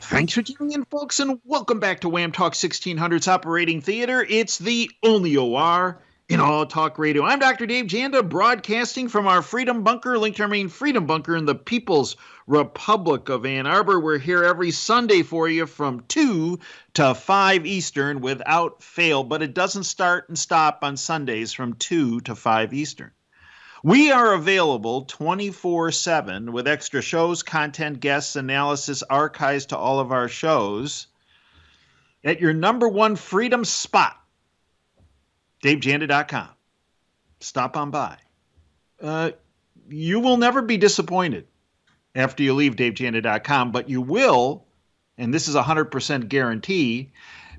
Thanks for tuning in, folks, and welcome back to Wham Talk 1600's Operating Theater. It's the only OR in all talk radio. I'm Dr. Dave Janda, broadcasting from our Freedom Bunker, linked to our main Freedom Bunker in the People's Republic of Ann Arbor. We're here every Sunday for you from 2 to 5 Eastern without fail, but it doesn't start and stop on Sundays from 2 to 5 Eastern. We are available 24/7 with extra shows, content, guests, analysis, archives to all of our shows at your number one freedom spot, DaveJanda.com. Stop on by. You will never be disappointed after you leave DaveJanda.com, but you will, and this is a 100% guarantee,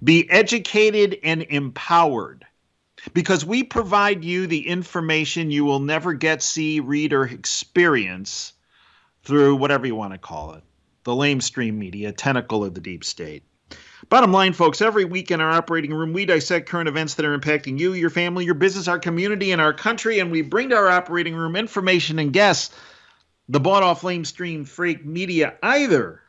be educated and empowered. Because we provide you the information you will never get, see, read, or experience through whatever you want to call it, the lamestream media, tentacle of the deep state. Bottom line, folks, every week in our operating room, we dissect current events that are impacting you, your family, your business, our community, and our country, and we bring to our operating room information and guests the bought-off lamestream fake media either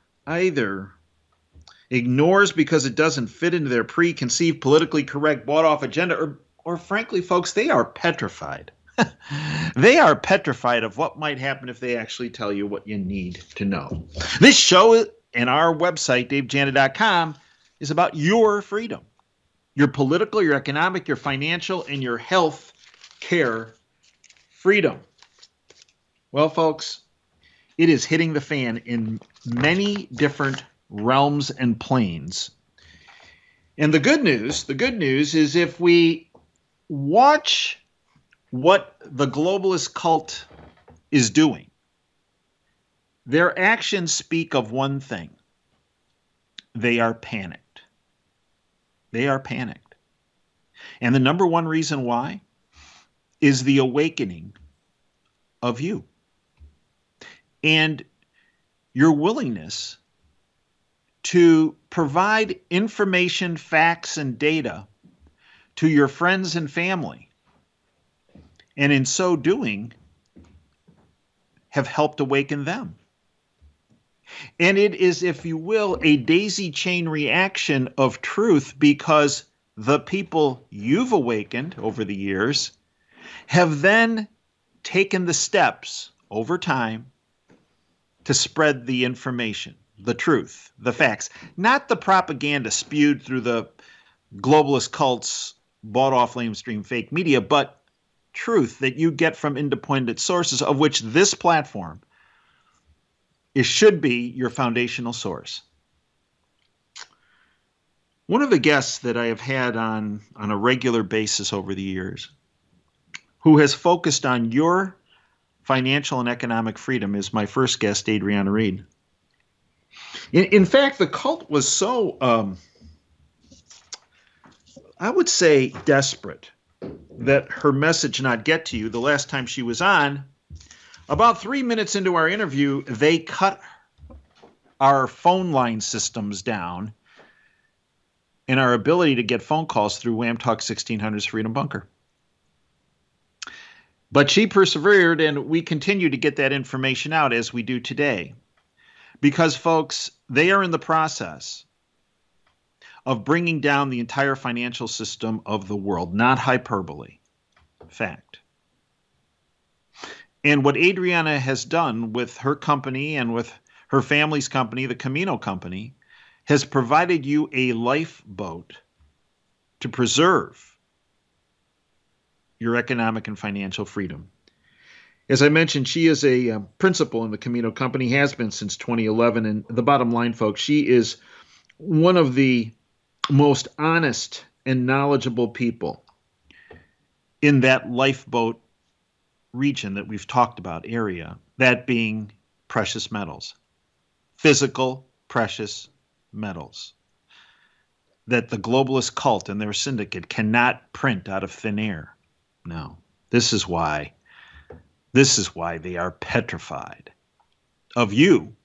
ignores because it doesn't fit into their preconceived, politically correct, bought-off agenda, or frankly, folks, they are petrified. They are petrified of what might happen if they actually tell you what you need to know. This show and our website, DaveJanda.com, is about your freedom, your political, your economic, your financial, and your health care freedom. Well, folks, it is hitting the fan in many different realms and planes. And the good news is if we watch what the globalist cult is doing, their actions speak of one thing. They are panicked. They are panicked. And the number one reason why is the awakening of you and your willingness to provide information, facts, and data to your friends and family, and in so doing, have helped awaken them. And it is, if you will, a daisy chain reaction of truth because the people you've awakened over the years have then taken the steps over time to spread the information, the truth, the facts, not the propaganda spewed through the globalist cults, bought off lamestream fake media, but truth that you get from independent sources, of which this platform should be your foundational source. One of the guests that I have had on a regular basis over the years who has focused on your financial and economic freedom is my first guest, Adriana Reed. In fact, the cult was so I would say desperate that her message not get to you. The last time she was on, about 3 minutes into our interview, they cut our phone line systems down and our ability to get phone calls through Wham Talk 1600's Freedom Bunker. But she persevered, and we continue to get that information out as we do today. Because, folks, they are in the process of bringing down the entire financial system of the world, not hyperbole, fact. And what Adriana has done with her company and with her family's company, the Camino Company, has provided you a lifeboat to preserve your economic and financial freedom. As I mentioned, she is a principal in the Camino Company, has been since 2011. And the bottom line, folks, she is one of the most honest and knowledgeable people in that lifeboat region that we've talked about, area, that being precious metals, physical precious metals that the globalist cult and their syndicate cannot print out of thin air. No, this is why they are petrified of you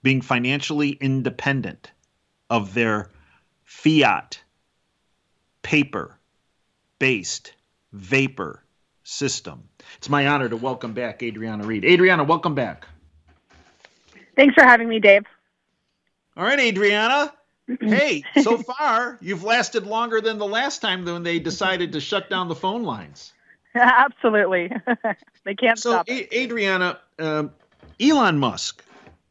being financially independent of their fiat, paper-based vapor system. It's my honor to welcome back Adriana Reed. Adriana, welcome back. Thanks for having me, Dave. All right, Adriana. Hey, so far you've lasted longer than the last time when they decided to shut down the phone lines. Absolutely. They can't So, stop it. Adriana, Elon Musk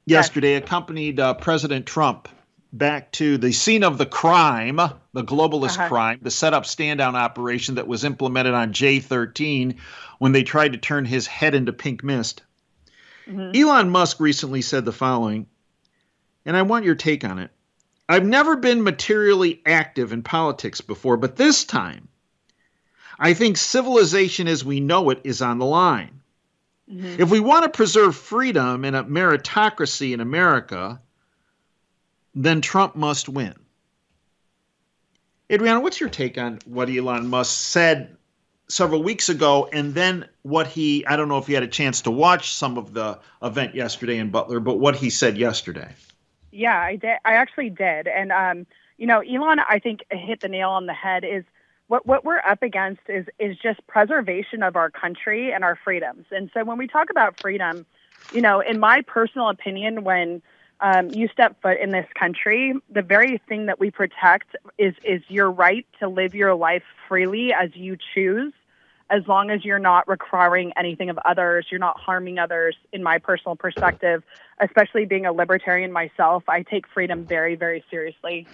Yes. yesterday accompanied President Trump back to the scene of the crime, the globalist Uh-huh. crime, the set up stand down operation that was implemented on J13 when they tried to turn his head into pink mist. Hmm. Elon Musk recently said the following, and I want your take on it. I've never been materially active in politics before, but this time I think civilization as we know it is on the line. Hmm. If we want to preserve freedom and a meritocracy in America, then Trump must win. Adriana, what's your take on what Elon Musk said several weeks ago and then what I don't know if you had a chance to watch some of the event yesterday in Butler, but what he said yesterday? Yeah, I did. I actually did. And, Elon, I think hit the nail on the head is what we're up against is just preservation of our country and our freedoms. And so when we talk about freedom, in my personal opinion, when you step foot in this country, the very thing that we protect is your right to live your life freely as you choose, as long as you're not requiring anything of others, you're not harming others. In my personal perspective, especially being a libertarian myself, I take freedom very, very seriously.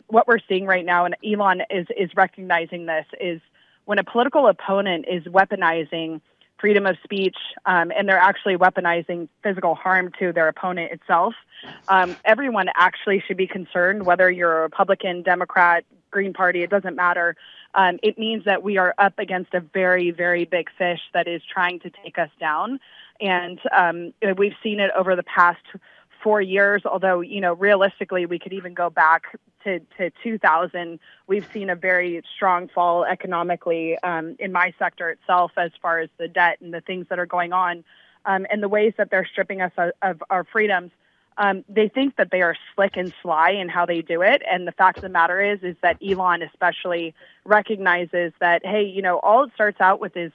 What we're seeing right now, and Elon is recognizing this, is when a political opponent is weaponizing freedom of speech, and they're actually weaponizing physical harm to their opponent itself. Everyone actually should be concerned, whether you're a Republican, Democrat, Green Party, it doesn't matter. It means that we are up against a very, very big fish that is trying to take us down. And we've seen it over the past 4 years, although, realistically, we could even go back to 2000. We've seen a very strong fall economically in my sector itself, as far as the debt and the things that are going on, and the ways that they're stripping us of our freedoms. They think that they are slick and sly in how they do it. And the fact of the matter is that Elon especially recognizes that, hey, all it starts out with is,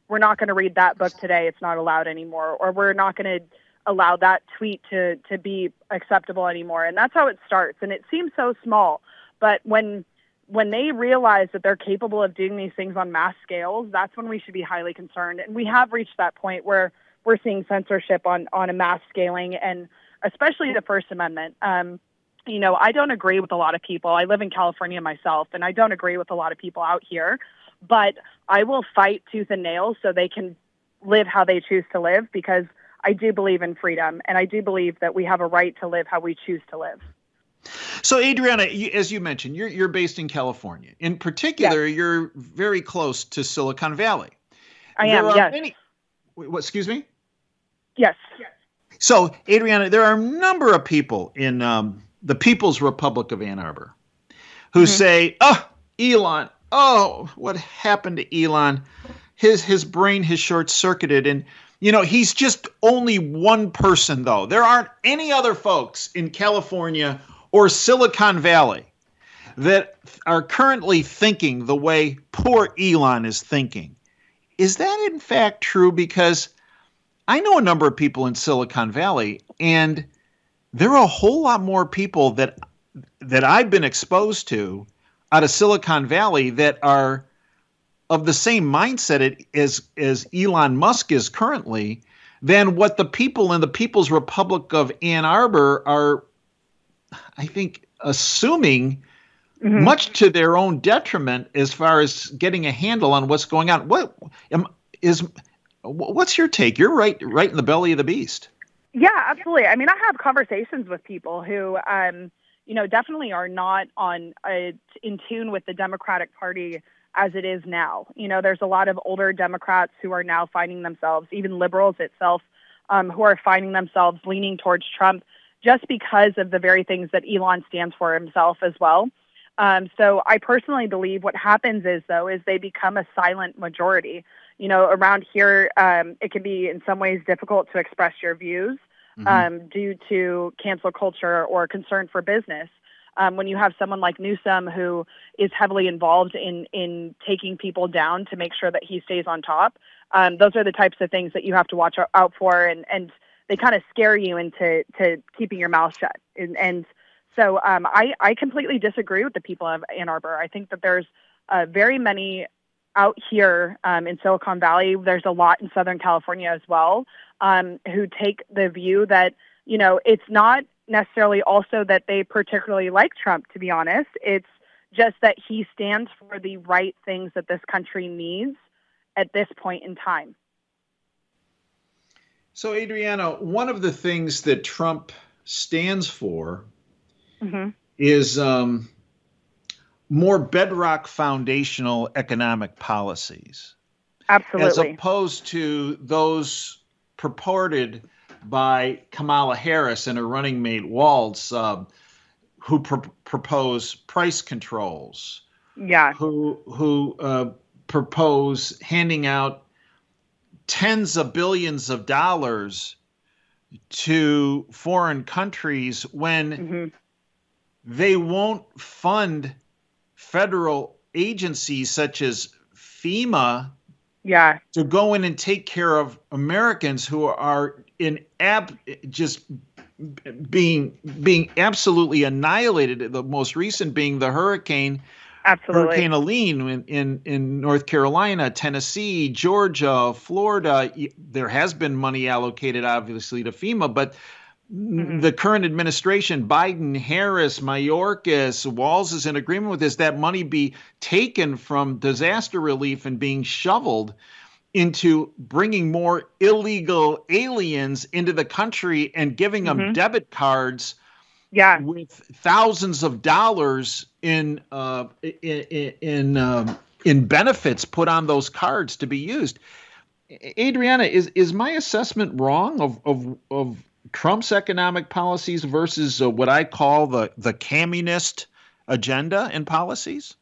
we're not going to read that book today. It's not allowed anymore. Or we're not going to allow that tweet to be acceptable anymore. And that's how it starts. And it seems so small. But when they realize that they're capable of doing these things on mass scales, that's when we should be highly concerned. And we have reached that point where we're seeing censorship on a mass scaling, and especially the First Amendment. I don't agree with a lot of people. I live in California myself, and I don't agree with a lot of people out here, but I will fight tooth and nail so they can live how they choose to live, because I do believe in freedom, and I do believe that we have a right to live how we choose to live. So, Adriana, as you mentioned, you're based in California. In Yes, particular, you're very close to Silicon Valley. I There am. are Yes. many. What, excuse me? Yes. So, Adriana, there are a number of people in the People's Republic of Ann Arbor who Mm-hmm. say, "Oh, Elon! Oh, what happened to Elon? His brain has short circuited, and he's just only one person, though. There aren't any other folks in California or Silicon Valley that are currently thinking the way poor Elon is thinking." Is that in fact true? Because I know a number of people in Silicon Valley, and there are a whole lot more people that I've been exposed to out of Silicon Valley that are of the same mindset as Elon Musk is currently than what the people in the People's Republic of Ann Arbor are, I think, assuming, Mm-hmm. much to their own detriment as far as getting a handle on what's going on. What's your take? You're right in the belly of the beast. Yeah, absolutely. I mean, I have conversations with people who, definitely are not in tune with the Democratic Party as it is now. There's a lot of older Democrats who are now finding themselves, even liberals itself, who are finding themselves leaning towards Trump just because of the very things that Elon stands for himself as well. So I personally believe what happens is they become a silent majority. Around here, it can be in some ways difficult to express your views due to cancel culture or concern for business. When you have someone like Newsom who is heavily involved in taking people down to make sure that he stays on top, those are the types of things that you have to watch out for. And they kind of scare you into keeping your mouth shut. And so I completely disagree with the people of Ann Arbor. I think that there's very many out here in Silicon Valley. There's a lot in Southern California as well, who take the view that, it's not necessarily also that they particularly like Trump, to be honest. It's just that he stands for the right things that this country needs at this point in time. So, Adriana, one of the things that Trump stands for is more bedrock foundational economic policies. Absolutely. As opposed to those purported by Kamala Harris and her running mate Walz, who propose price controls. Yeah. Who propose handing out tens of billions of dollars to foreign countries when they won't fund federal agencies such as FEMA to go in and take care of Americans who are just being absolutely annihilated. The most recent being the Hurricane Helene in North Carolina, Tennessee, Georgia, Florida. There has been money allocated, obviously, to FEMA, but the current administration, Biden, Harris, Mayorkas, Walz is in agreement with this, that money be taken from disaster relief and being shoveled into bringing more illegal aliens into the country and giving them debit cards with thousands of dollars in benefits put on those cards to be used. Adriana, is my assessment wrong of Trump's economic policies versus what I call the communist agenda and policies?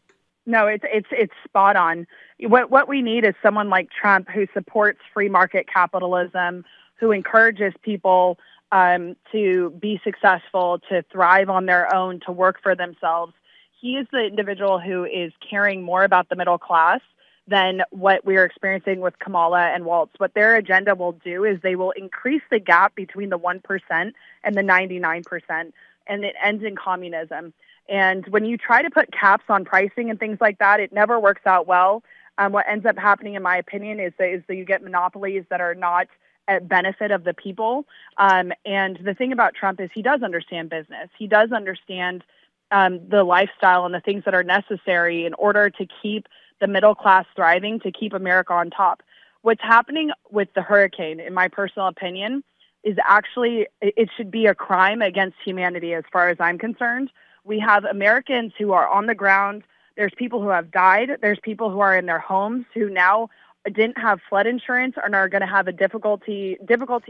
No, it's spot on. What we need is someone like Trump who supports free market capitalism, who encourages people to be successful, to thrive on their own, to work for themselves. He is the individual who is caring more about the middle class than what we're experiencing with Kamala and Walz. What their agenda will do is they will increase the gap between the 1% and the 99%, and it ends in communism. And when you try to put caps on pricing and things like that, it never works out well. What ends up happening, in my opinion, is that you get monopolies that are not at benefit of the people. And the thing about Trump is he does understand business. He does understand the lifestyle and the things that are necessary in order to keep the middle class thriving, to keep America on top. What's happening with the hurricane, in my personal opinion, is actually, it should be a crime against humanity as far as I'm concerned. We have Americans who are on the ground. There's people who have died. There's people who are in their homes who now didn't have flood insurance and are going to have a difficulty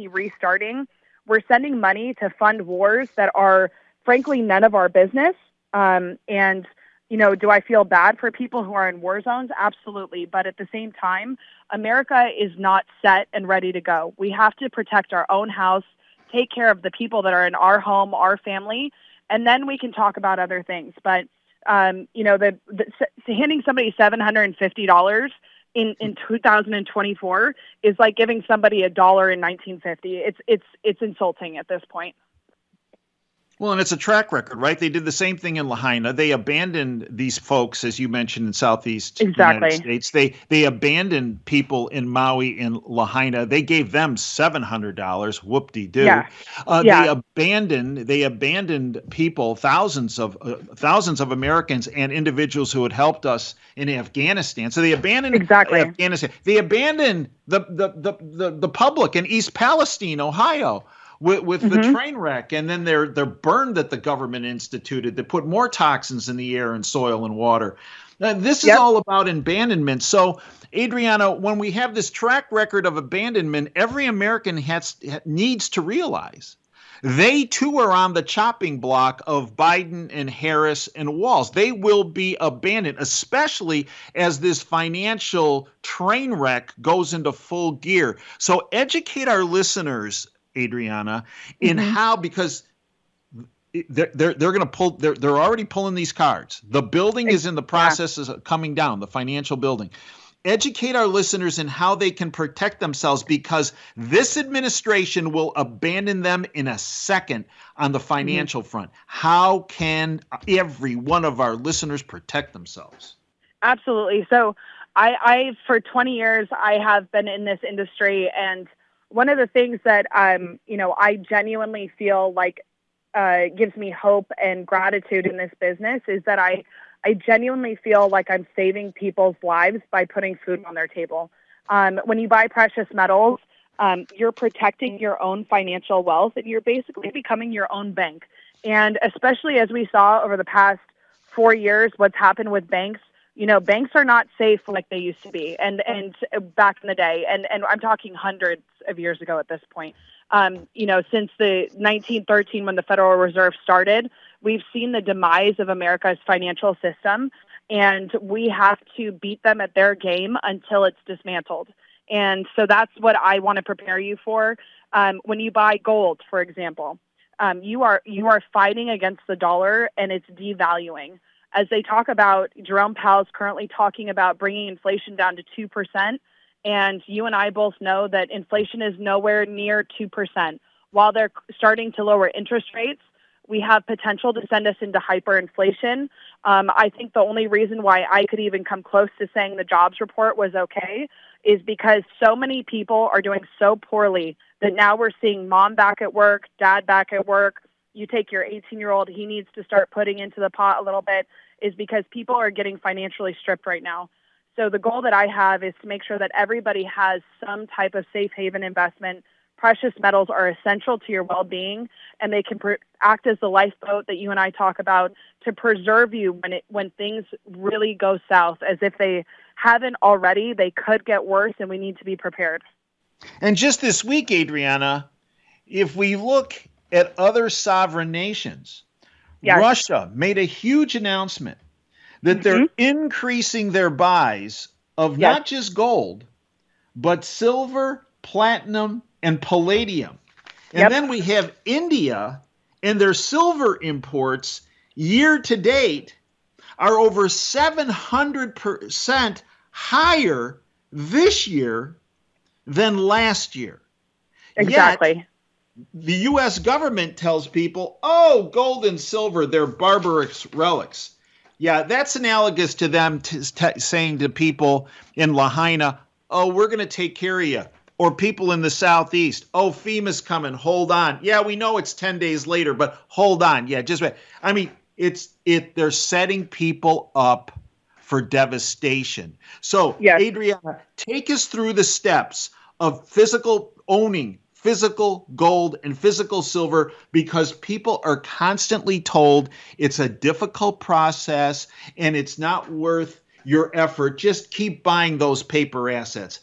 restarting. We're sending money to fund wars that are, frankly, none of our business. And do I feel bad for people who are in war zones? Absolutely. But at the same time, America is not set and ready to go. We have to protect our own house, take care of the people that are in our home, our family, and then we can talk about other things. But, handing somebody $750 in 2024 is like giving somebody $1 in 1950. It's insulting at this point. Well, and it's a track record, right? They did the same thing in Lahaina. They abandoned these folks, as you mentioned, in Southeast United States. They abandoned people in Maui and Lahaina. They gave them $700. Whoop-de-doo. They abandoned people, thousands of Americans and individuals who had helped us in Afghanistan. So they abandoned Afghanistan. They abandoned the public in East Palestine, Ohio, with the train wreck, and then they're burn that the government instituted that put more toxins in the air and soil and water. Now, this is all about abandonment. So, Adriana, when we have this track record of abandonment, every American needs to realize they too are on the chopping block of Biden and Harris and Walz. They will be abandoned, especially as this financial train wreck goes into full gear. So educate our listeners, Adriana, in how, because they're going to pull, they're already pulling these cards. The building is in the process of coming down, the financial building. Educate our listeners in how they can protect themselves, because this administration will abandon them in a second on the financial front. How can every one of our listeners protect themselves? Absolutely. So I for 20 years, I have been in this industry. And one of the things that, I genuinely feel like gives me hope and gratitude in this business is that I genuinely feel like I'm saving people's lives by putting food on their table. When you buy precious metals, you're protecting your own financial wealth, and you're basically becoming your own bank. And especially as we saw over the past 4 years, what's happened with banks, banks are not safe like they used to be. And back in the day, and I'm talking hundreds of years ago at this point. Since the 1913, when the Federal Reserve started, we've seen the demise of America's financial system, and we have to beat them at their game until it's dismantled. And so that's what I want to prepare you for. When you buy gold, for example, you are fighting against the dollar, and it's devaluing. As they talk about, Jerome Powell's currently talking about bringing inflation down to 2%. And you and I both know that inflation is nowhere near 2%. While they're starting to lower interest rates, we have potential to send us into hyperinflation. I think the only reason why I could even come close to saying the jobs report was okay is because so many people are doing so poorly that now we're seeing mom back at work, dad back at work. You take your 18-year-old, he needs to start putting into the pot a little bit, is because people are getting financially stripped right now. So the goal that I have is to make sure that everybody has some type of safe haven investment. Precious metals are essential to your well-being, and they can act as the lifeboat that you and I talk about to preserve you when things really go south. As if they haven't already, they could get worse, and we need to be prepared. And just this week, Adriana, if we look at other sovereign nations, yes. Russia made a huge announcement that they're increasing their buys of not just gold, but silver, platinum, and palladium. And then we have India, and their silver imports year to date are over 700% higher this year than last year. Exactly. Yet, the U.S. government tells people, oh, gold and silver, they're barbarous relics. Yeah, that's analogous to them saying to people in Lahaina, oh, we're going to take care of you. Or people in the Southeast, oh, FEMA's coming, hold on. Yeah, we know it's 10 days later, but hold on. Yeah, just wait. I mean, they're setting people up for devastation. So, Adriana, take us through the steps of owning physical gold and physical silver, because people are constantly told it's a difficult process and it's not worth your effort. Just keep buying those paper assets.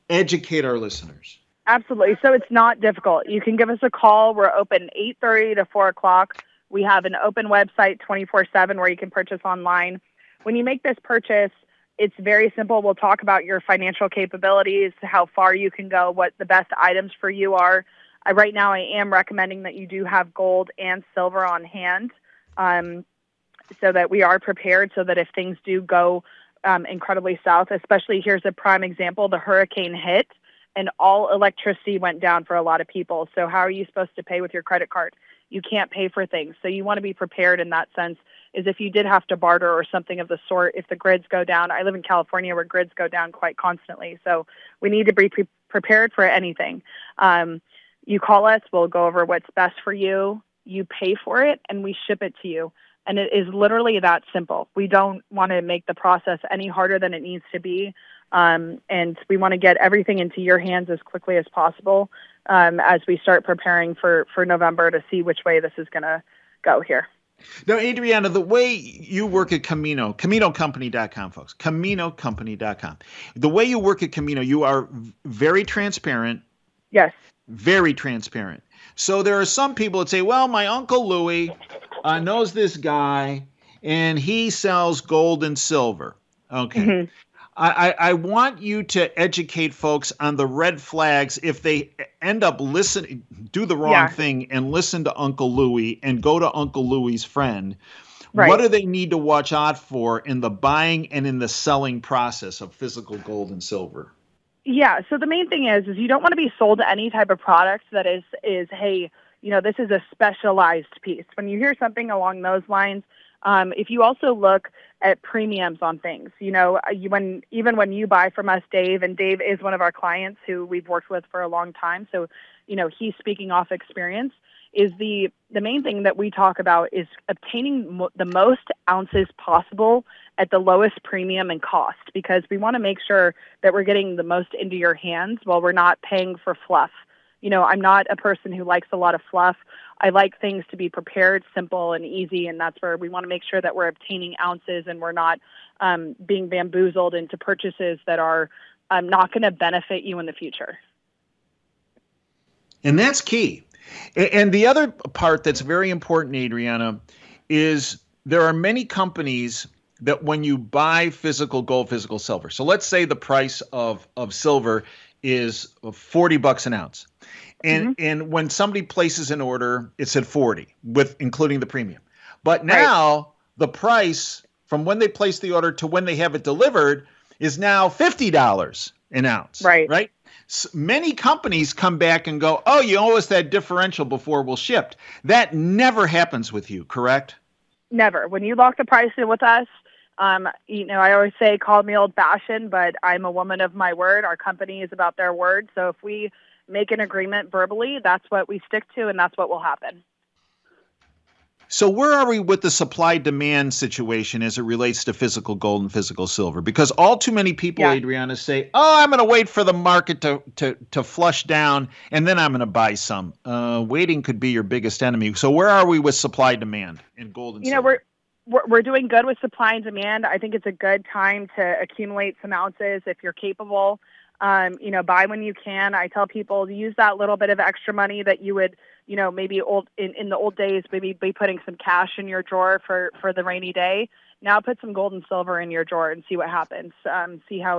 Educate our listeners. Absolutely. So it's not difficult. You can give us a call. We're open 8:30 to 4 o'clock. We have an open website 24/7 where you can purchase online. When you make this purchase, it's very simple. We'll talk about your financial capabilities, how far you can go, what the best items for you are. Right now, I am recommending that you do have gold and silver on hand, so that we are prepared, so that if things do go incredibly south, especially, here's a prime example, the hurricane hit and all electricity went down for a lot of people. So how are you supposed to pay with your credit card? You can't pay for things. So you want to be prepared in that sense, is if you did have to barter or something of the sort, if the grids go down. I live in California where grids go down quite constantly. So we need to be prepared for anything. You call us, we'll go over what's best for you. You pay for it and we ship it to you. And it is literally that simple. We don't want to make the process any harder than it needs to be. And we want to get everything into your hands as quickly as possible, as we start preparing for November to see which way this is going to go here. Now, Adriana, the way you work at Camino, CaminoCompany.com, folks, CaminoCompany.com. The way you work at Camino, you are very transparent. Yes. Very transparent. So there are some people that say, well, my Uncle Louie knows this guy, and he sells gold and silver. Okay. Mm-hmm. I want you to educate folks on the red flags if they end up do the wrong thing and listen to Uncle Louie and go to Uncle Louie's friend. what Right. do they need to watch out for in the buying and in the selling process of physical gold and silver? Yeah. So the main thing is you don't want to be sold any type of product that is hey, this is a specialized piece. When you hear something along those lines, if you also look at premiums on things, when you buy from us, Dave, and Dave is one of our clients who we've worked with for a long time. So, he's speaking off experience. Is the main thing that we talk about is obtaining the most ounces possible at the lowest premium and cost, because we want to make sure that we're getting the most into your hands while we're not paying for fluff. I'm not a person who likes a lot of fluff. I like things to be prepared, simple, and easy, and that's where we want to make sure that we're obtaining ounces and we're not being bamboozled into purchases that are not going to benefit you in the future. And that's key. And the other part that's very important, Adriana, is there are many companies that when you buy physical gold, physical silver. So let's say the price of silver is $40 an ounce. And when somebody places an order, it's at 40 with including the premium. But now right. The price from when they place the order to when they have it delivered is now $50 an ounce. Right? So many companies come back and go, oh, you owe us that differential before we'll ship. That never happens with you, correct? Never. When you lock the price in with us, I always say, call me old-fashioned, but I'm a woman of my word. Our company is about their word. So if we make an agreement verbally, that's what we stick to, and that's what will happen. So where are we with the supply-demand situation as it relates to physical gold and physical silver? Because all too many people, Adriana, say, oh, I'm going to wait for the market to flush down, and then I'm going to buy some. Waiting could be your biggest enemy. So where are we with supply-demand in gold and silver? We're doing good with supply and demand. I think it's a good time to accumulate some ounces if you're capable. Buy when you can. I tell people to use that little bit of extra money that you would, maybe in the old days, maybe be putting some cash in your drawer for the rainy day. Now put some gold and silver in your drawer and see what happens. See how